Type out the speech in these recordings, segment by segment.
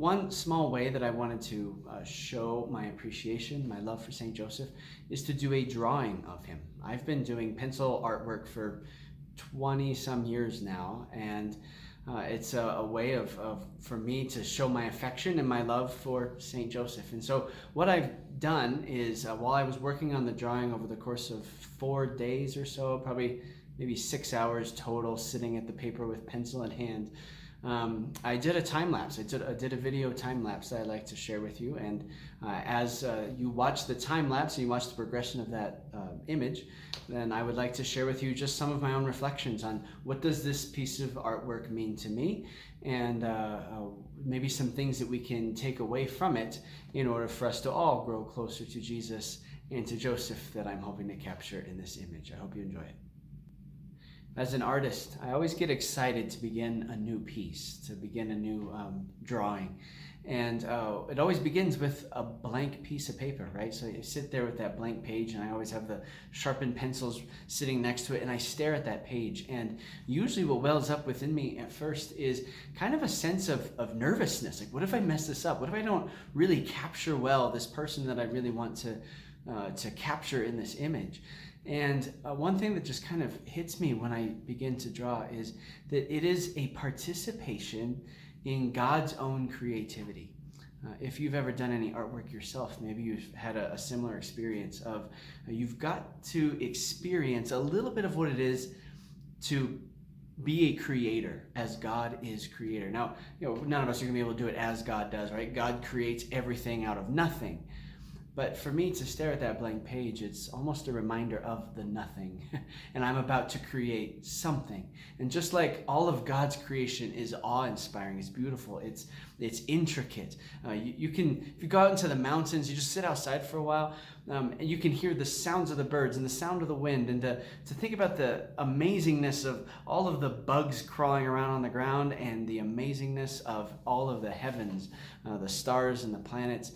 One small way that I wanted to show my appreciation, my love for St. Joseph, is to do a drawing of him. I've been doing pencil artwork for 20 some years now, and it's a way for me to show my affection and my love for St. Joseph. And so what I've done is, while I was working on the drawing over the course of 4 days or so, probably maybe 6 hours total, sitting at the paper with pencil in hand, I did a time lapse. I did a video time lapse that I'd like to share with you. And as you watch the time lapse and you watch the progression of that image, then I would like to share with you just some of my own reflections on what does this piece of artwork mean to me, and maybe some things that we can take away from it in order for us to all grow closer to Jesus and to Joseph that I'm hoping to capture in this image. I hope you enjoy it. As an artist, I always get excited to begin a new piece, to begin a new drawing. And it always begins with a blank piece of paper, right? So you sit there with that blank page, and I always have the sharpened pencils sitting next to it, and I stare at that page. And usually what wells up within me at first is kind of a sense of nervousness. Like, what if I mess this up? What if I don't really capture well this person that I really want to capture in this image? And one thing that just kind of hits me when I begin to draw is that it is a participation in God's own creativity. If you've ever done any artwork yourself, maybe you've had a similar experience of you've got to experience a little bit of what it is to be a creator as God is creator. Now, none of us are going to be able to do it as God does, right? God creates everything out of nothing. But for me to stare at that blank page, it's almost a reminder of the nothing. And I'm about to create something. And just like all of God's creation is awe-inspiring, it's beautiful, it's intricate. You can, if you go out into the mountains, you just sit outside for a while, and you can hear the sounds of the birds and the sound of the wind. And to think about the amazingness of all of the bugs crawling around on the ground, and the amazingness of all of the heavens, the stars and the planets.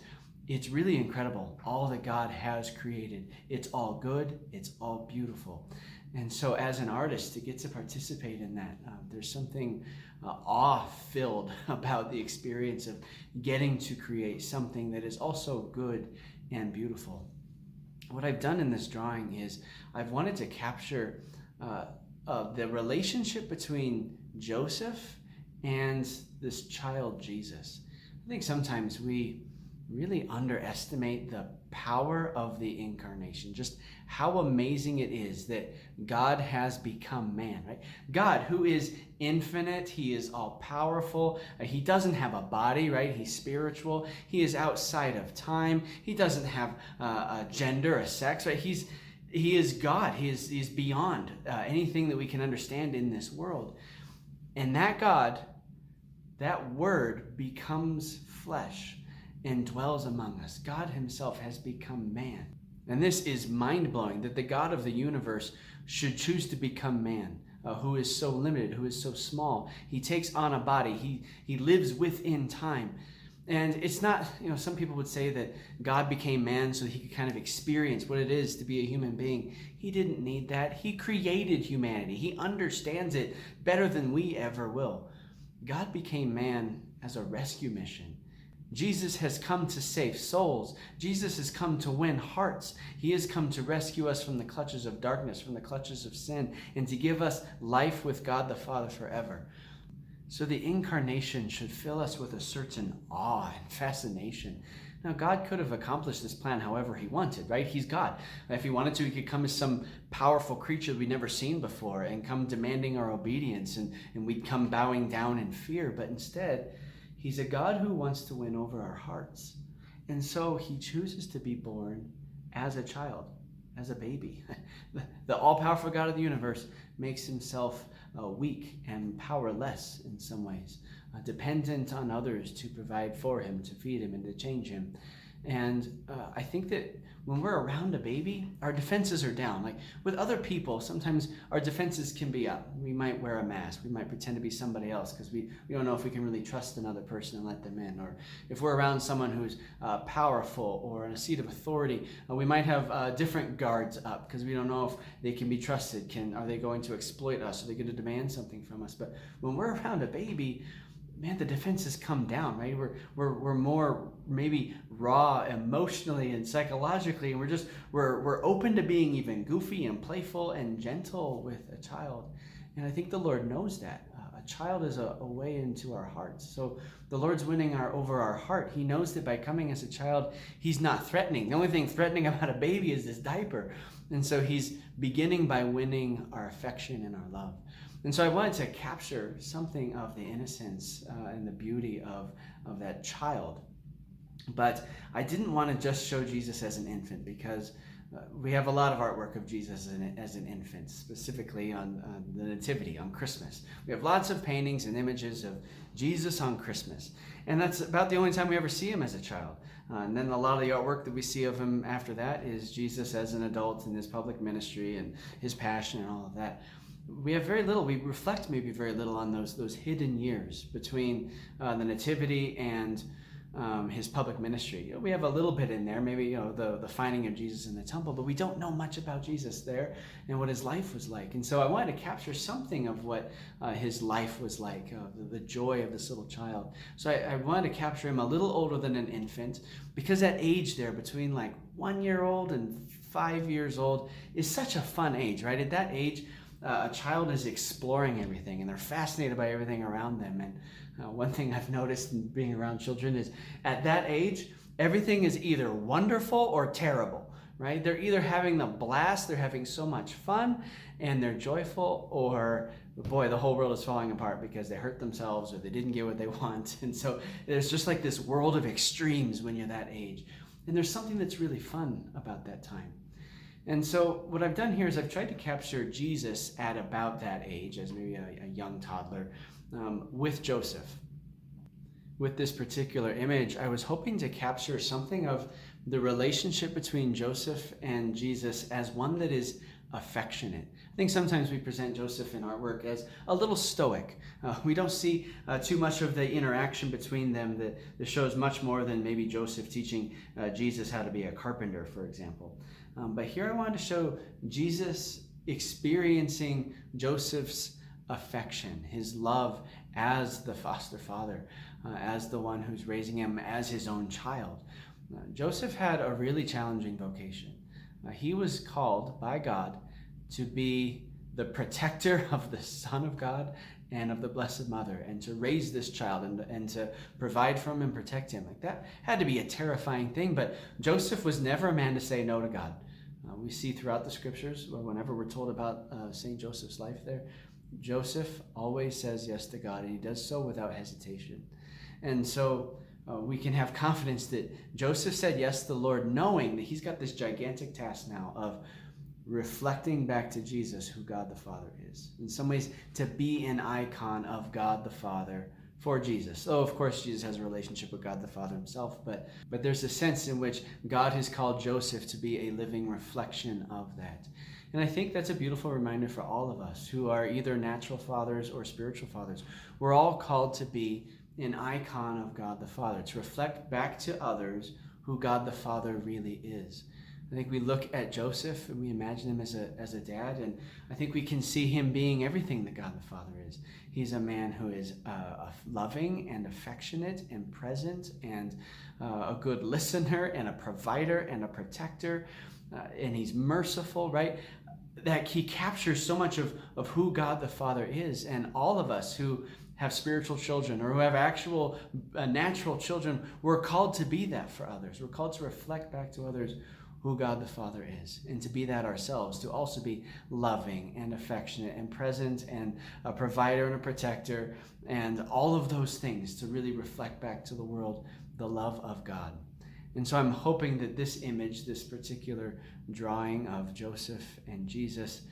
It's really incredible, all that God has created. It's all good, it's all beautiful. And so as an artist, to get to participate in that, there's something awe-filled about the experience of getting to create something that is also good and beautiful. What I've done in this drawing is I've wanted to capture the relationship between Joseph and this child Jesus. I think sometimes we really underestimate the power of the incarnation, just how amazing it is that God has become man, right? God, who is infinite, he is all powerful, he doesn't have a body, right? He's spiritual, he is outside of time, he doesn't have a gender, a sex, right? He is God, he is beyond anything that we can understand in this world. And that God, that word becomes flesh and dwells among us. God himself has become man. And this is mind-blowing, that the God of the universe should choose to become man, who is so limited, who is so small. He takes on a body. He lives within time. And it's not, some people would say that God became man so he could kind of experience what it is to be a human being. He didn't need that. He created humanity. He understands it better than we ever will. God became man as a rescue mission. Jesus has come to save souls. Jesus has come to win hearts. He has come to rescue us from the clutches of darkness, from the clutches of sin, and to give us life with God the Father forever. So the incarnation should fill us with a certain awe and fascination. Now, God could have accomplished this plan however he wanted, right? He's God. If he wanted to, he could come as some powerful creature we'd never seen before and come demanding our obedience, and we'd come bowing down in fear. But instead, he's a God who wants to win over our hearts. And so he chooses to be born as a child, as a baby. The all-powerful God of the universe makes himself weak and powerless in some ways, dependent on others to provide for him, to feed him, and to change him. And I think that when we're around a baby, our defenses are down. Like with other people, sometimes our defenses can be up. We might wear a mask. We might pretend to be somebody else because we don't know if we can really trust another person and let them in. Or if we're around someone who's powerful or in a seat of authority, we might have different guards up because we don't know if they can be trusted. Are they going to exploit us? Are they going to demand something from us? But when we're around a baby, man, the defenses come down, right? We're more maybe raw emotionally and psychologically, and we're open to being even goofy and playful and gentle with a child. And I think the Lord knows that. A child is a way into our hearts. So the Lord's winning over our heart. He knows that by coming as a child, he's not threatening. The only thing threatening about a baby is this diaper. And so he's beginning by winning our affection and our love. And so I wanted to capture something of the innocence and the beauty of that child. But I didn't want to just show Jesus as an infant, because we have a lot of artwork of Jesus as an infant, specifically on the Nativity, on Christmas. We have lots of paintings and images of Jesus on Christmas. And that's about the only time we ever see him as a child. And then a lot of the artwork that we see of him after that is Jesus as an adult in his public ministry and his passion and all of that. We have very little, we reflect maybe very little on those hidden years between the Nativity and his public ministry. We have a little bit in there, maybe the finding of Jesus in the temple, but we don't know much about Jesus there and what his life was like. And so I wanted to capture something of what his life was like, the joy of this little child. So I wanted to capture him a little older than an infant, because that age there between like 1 year old and 5 years old is such a fun age, right? At that age, a child is exploring everything, and they're fascinated by everything around them. And one thing I've noticed in being around children is at that age, everything is either wonderful or terrible, right? They're either having the blast, they're having so much fun, and they're joyful, or boy, the whole world is falling apart because they hurt themselves or they didn't get what they want. And so there's just like this world of extremes when you're that age. And there's something that's really fun about that time. And so what I've done here is I've tried to capture Jesus at about that age, as maybe a young toddler, with Joseph. With this particular image, I was hoping to capture something of the relationship between Joseph and Jesus as one that is affectionate. I think sometimes we present Joseph in artwork as a little stoic. We don't see too much of the interaction between them that shows much more than maybe Joseph teaching Jesus how to be a carpenter, for example. But here I wanted to show Jesus experiencing Joseph's affection, his love as the foster father, as the one who's raising him as his own child. Joseph had a really challenging vocation. He was called by God to be the protector of the Son of God and of the Blessed Mother, and to raise this child and to provide for him and protect him. Like, that had to be a terrifying thing, but Joseph was never a man to say no to God. We see throughout the scriptures, whenever we're told about St. Joseph's life there, Joseph always says yes to God, and he does so without hesitation. And so we can have confidence that Joseph said yes to the Lord, knowing that he's got this gigantic task now of reflecting back to Jesus who God the Father is. In some ways, to be an icon of God the Father for Jesus. So, of course, Jesus has a relationship with God the Father himself, but there's a sense in which God has called Joseph to be a living reflection of that. And I think that's a beautiful reminder for all of us who are either natural fathers or spiritual fathers. We're all called to be an icon of God the Father, to reflect back to others who God the Father really is. I think we look at Joseph and we imagine him as a dad, and I think we can see him being everything that God the Father is. He's a man who is loving and affectionate and present and a good listener and a provider and a protector, and he's merciful, right? That he captures so much of who God the Father is. And all of us who have spiritual children or who have actual natural children, we're called to be that for others. We're called to reflect back to others who God the Father is, and to be that ourselves, to also be loving and affectionate and present and a provider and a protector and all of those things, to really reflect back to the world the love of God. And so I'm hoping that this image, this particular drawing of Joseph and Jesus,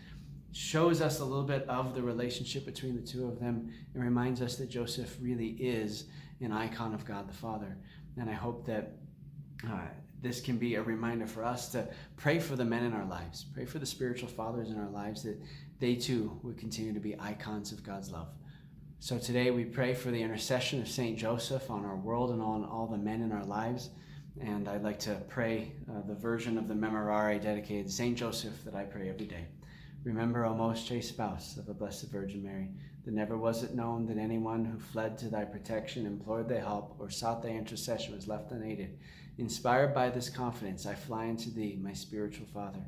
shows us a little bit of the relationship between the two of them and reminds us that Joseph really is an icon of God the Father. And I hope that this can be a reminder for us to pray for the men in our lives, pray for the spiritual fathers in our lives, that they too would continue to be icons of God's love. So today we pray for the intercession of St. Joseph on our world and on all the men in our lives. And I'd like to pray the version of the Memorare dedicated to St. Joseph that I pray every day. Remember, O most chaste spouse of the Blessed Virgin Mary, that never was it known that anyone who fled to thy protection, implored thy help, or sought thy intercession was left unaided. Inspired by this confidence, I fly unto thee, my spiritual Father.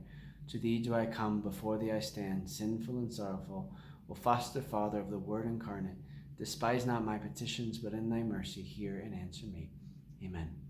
To thee do I come, before thee I stand, sinful and sorrowful. O foster Father of the Word incarnate, despise not my petitions, but in thy mercy hear and answer me. Amen.